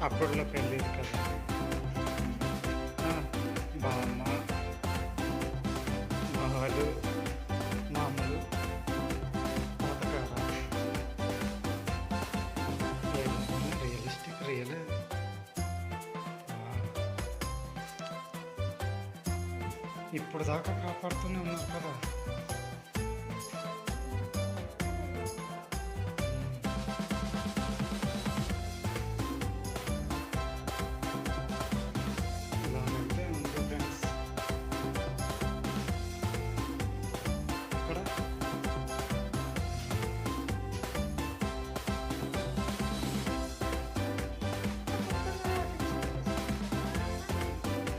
అప్పట్లో పెళ్ళిళ్ళు కదా. ఆ, బామ్మ, మావలు, మామలు, పాతకాల రియలిస్టిక్ రియల్. ఇప్పుడు దాకా కాపాడుతూనే ఉన్నారు కదా. ఇలాగైతే ఉంది ఫ్రెండ్స్. ఇక్కడ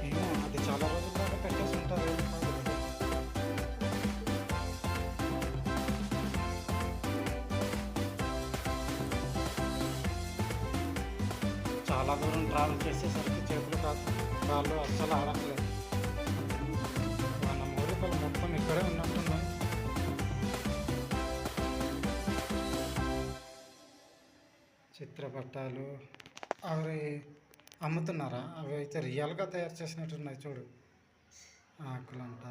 ఏమో అది చాలా రోజుల దాకా పెట్టేసి ఉంటారు, ఏం కాదు కదా. చాలా దూరం ట్రావెల్ చేసేసరికి చేతులు కాళ్ళు అస్సలు ఆడట్లేదు. మన మూలికలు మొత్తం ఇక్కడే ఉన్నట్టున్నాయి. చిత్రపటాలు అవి అమ్ముతున్నారా? అవి అయితే రియల్గా తయారు చేసినట్టున్నాయి చూడు. ఆకులంట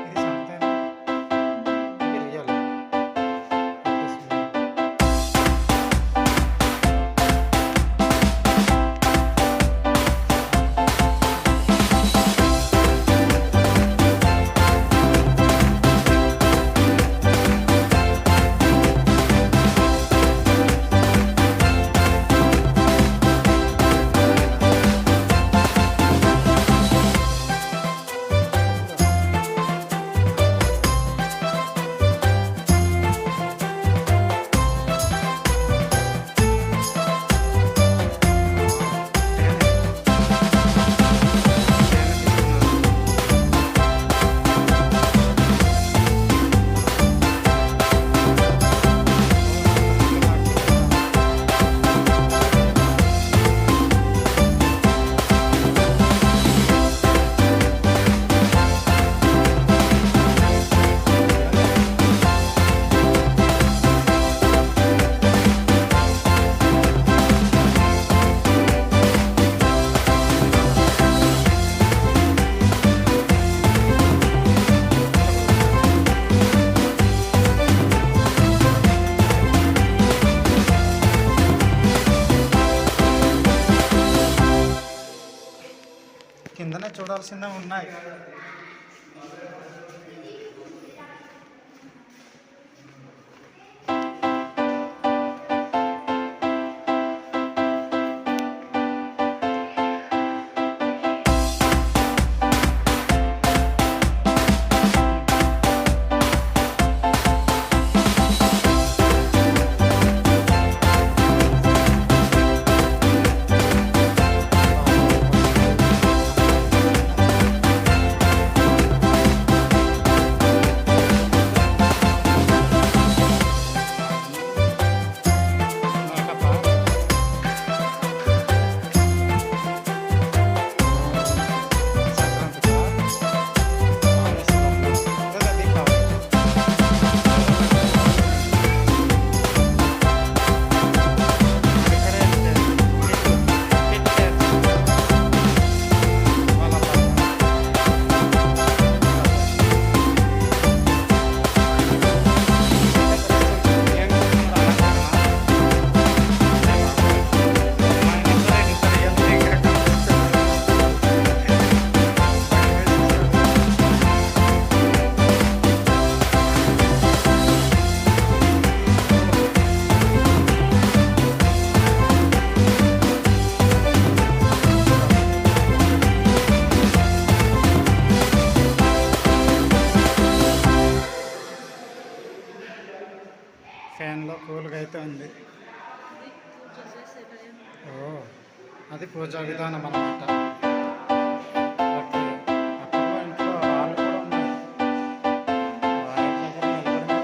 ఇది సంతేనా? ఇది రియల్. కిందనే చూడాల్సిందే ఉన్నాయి. ఫ్యాన్లో కూల్గా అయితే ఉంది. ఓ, అది పూజా విధానం అన్నమాట. ఓకే, అప్పట్లో ఇంట్లో రాళ్ళు కూడా ఉన్నాయి. రాళ్ళ దగ్గర నిలబడి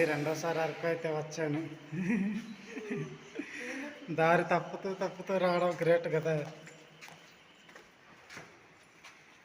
రెండోసారి అరకు అయితే వచ్చాను. దారి తప్పుతూ తప్పుతూ రావడం గ్రేట్ కదా.